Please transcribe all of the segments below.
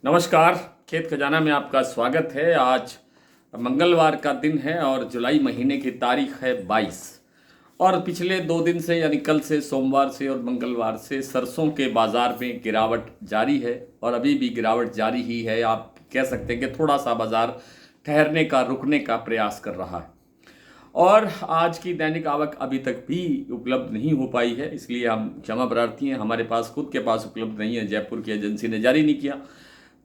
नमस्कार। खेत खजाना में आपका स्वागत है। आज मंगलवार का दिन है और जुलाई महीने की तारीख है 22। और पिछले 2 दिन से यानी कल से, सोमवार से और मंगलवार से सरसों के बाज़ार में गिरावट जारी है और अभी भी गिरावट जारी ही है। आप कह सकते हैं कि थोड़ा सा बाज़ार ठहरने का, रुकने का प्रयास कर रहा है। और आज की दैनिक आवक अभी तक भी उपलब्ध नहीं हो पाई है, इसलिए हम क्षमा प्रार्थी हैं। हमारे पास खुद के पास उपलब्ध नहीं है, जयपुर की एजेंसी ने जारी नहीं किया।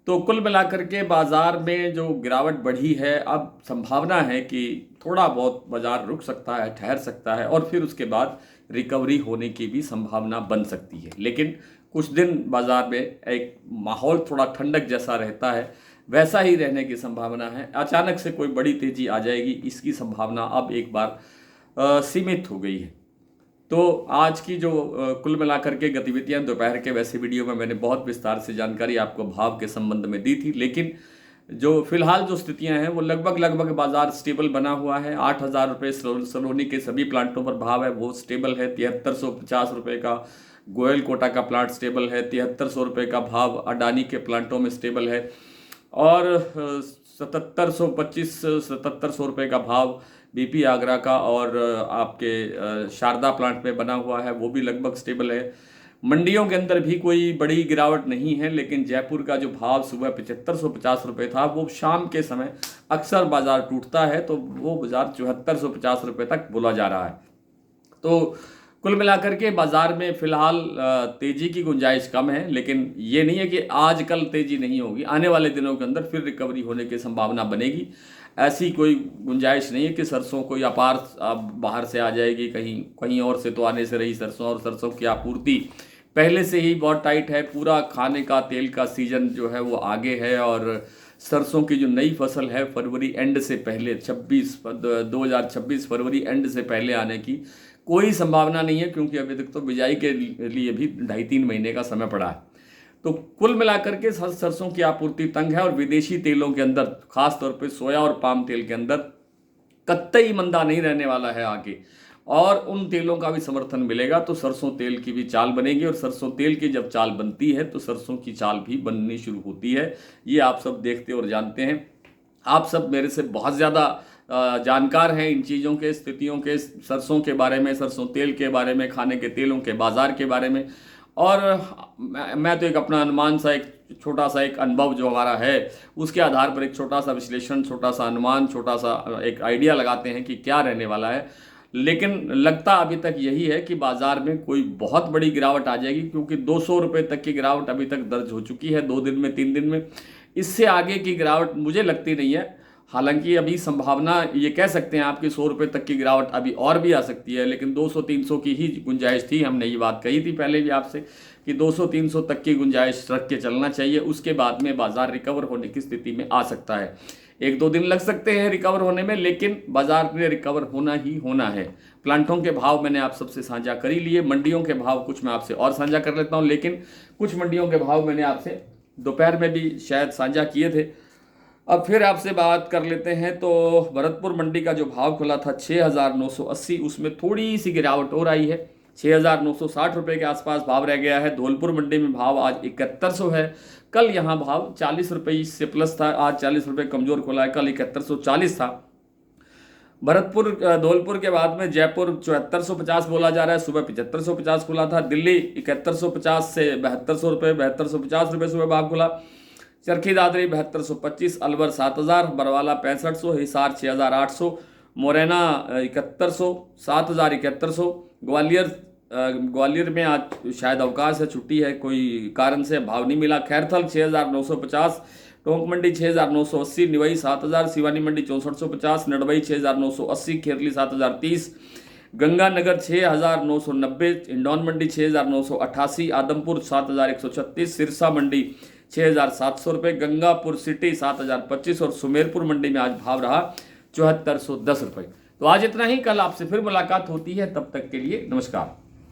तो कुल मिलाकर के बाज़ार में जो गिरावट बढ़ी है, अब संभावना है कि थोड़ा बहुत बाज़ार रुक सकता है, ठहर सकता है और फिर उसके बाद रिकवरी होने की भी संभावना बन सकती है। लेकिन कुछ दिन बाज़ार में एक माहौल थोड़ा ठंडक जैसा रहता है, वैसा ही रहने की संभावना है। अचानक से कोई बड़ी तेज़ी आ जाएगी, इसकी संभावना अब एक बार सीमित हो गई है। तो आज की जो कुल मिलाकर के गतिविधियां दोपहर के वैसे वीडियो में मैंने बहुत विस्तार से जानकारी आपको भाव के संबंध में दी थी, लेकिन जो फिलहाल जो स्थितियां हैं वो लगभग बाजार स्टेबल बना हुआ है। 8,000 रुपये सलोनी के सभी प्लांटों पर भाव है, वो स्टेबल है। 7350 रुपये का गोयल कोटा का प्लांट स्टेबल है। 7300 रुपये का भाव अडानी के प्लांटों में स्टेबल है और 7700 रुपये का भाव बीपी आगरा का और आपके शारदा प्लांट में बना हुआ है, वो भी लगभग स्टेबल है। मंडियों के अंदर भी कोई बड़ी गिरावट नहीं है, लेकिन जयपुर का जो भाव सुबह 7550 रुपये था, वो शाम के समय अक्सर बाजार टूटता है, तो वो बाजार 7450 रुपये तक बोला जा रहा है। तो कुल मिलाकर के बाजार में फिलहाल तेजी की गुंजाइश कम है, लेकिन ये नहीं है कि आज कल तेजी नहीं होगी। आने वाले दिनों के अंदर फिर रिकवरी होने की संभावना बनेगी। ऐसी कोई गुंजाइश नहीं है कि सरसों कोई अपार बाहर से आ जाएगी, कहीं और से तो आने से रही सरसों, और सरसों की आपूर्ति पहले से ही बहुत टाइट है। पूरा खाने का तेल का सीजन जो है वो आगे है और सरसों की जो नई फसल है फरवरी एंड से पहले 2026 फरवरी एंड से पहले आने की कोई संभावना नहीं है, क्योंकि अभी तक तो बिजाई के लिए भी 2.5-3 महीने का समय पड़ा है। तो कुल मिलाकर के सरसों की आपूर्ति तंग है और विदेशी तेलों के अंदर, खास तौर पे सोया और पाम तेल के अंदर कतई मंदा नहीं रहने वाला है आगे, और उन तेलों का भी समर्थन मिलेगा तो सरसों तेल की भी चाल बनेगी। और सरसों तेल की जब चाल बनती है तो सरसों की चाल भी बननी शुरू होती है। ये आप सब देखते और जानते हैं। आप सब मेरे से बहुत ज़्यादा जानकार हैं इन चीज़ों के, स्थितियों के, सरसों के बारे में, सरसों तेल के बारे में, खाने के तेलों के बाज़ार के बारे में। और मैं तो एक अपना अनुमान सा, एक छोटा सा एक अनुभव जो हमारा है उसके आधार पर एक छोटा सा विश्लेषण, छोटा सा अनुमान, छोटा सा एक आइडिया लगाते हैं कि क्या रहने वाला है। लेकिन लगता अभी तक यही है कि बाज़ार में कोई बहुत बड़ी गिरावट आ जाएगी, क्योंकि 200 रुपये तक की गिरावट अभी तक दर्ज हो चुकी है 2 दिन में, 3 दिन में। इससे आगे की गिरावट मुझे लगती नहीं है। हालांकि अभी संभावना ये कह सकते हैं आपकी 100 रुपये तक की गिरावट अभी और भी आ सकती है, लेकिन 200-300 की ही गुंजाइश थी। हमने ये बात कही थी पहले भी आपसे कि 200-300 तक की गुंजाइश रख के चलना चाहिए। उसके बाद में बाजार रिकवर होने की स्थिति में आ सकता है। 1-2 दिन लग सकते हैं रिकवर होने में, लेकिन बाजार में रिकवर होना ही होना है। प्लांटों के भाव मैंने आप सबसे साझा कर ही लिए। मंडियों के भाव कुछ मैं आपसे और साझा कर लेता हूँ, लेकिन कुछ मंडियों के भाव मैंने आपसे दोपहर में भी शायद साझा किए थे। अब फिर आपसे बात कर लेते हैं। तो भरतपुर मंडी का जो भाव खुला था 6,980, उसमें थोड़ी सी गिरावट और आई है। 6,960 रुपये के आसपास भाव रह गया है। धौलपुर मंडी में भाव आज 7100 है। कल यहाँ भाव 40 रुपये से प्लस था, आज 40 रुपये कमजोर खुला है, कल 7140 था। भरतपुर धौलपुर के बाद में जयपुर 7450 बोला जा रहा है, सुबह 7550 खुला था। दिल्ली 7150 से 7200 रुपये, 7250 रुपये सुबह भाव खुला। चरखी दादरी 7225, अलवर 7000, बरवाला 6500, हिसार 6800, मुरैना 7100, 7000 7100। ग्वालियर में आज शायद अवकाश है, छुट्टी है, कोई कारण से भाव नहीं मिला। खैरथल 6950, टोंक मंडी 6980, निवई 7000, सिवानी मंडी 6450, नडबई 6980, खेरली 7030, गंगानगर 6990, हिंडौन मंडी 6988, आदमपुर 7136, सिरसा मंडी 6700 रुपये, गंगापुर सिटी 7025 और सुमेरपुर मंडी में आज भाव रहा 7410 रुपये। तो आज इतना ही, कल आपसे फिर मुलाकात होती है, तब तक के लिए नमस्कार।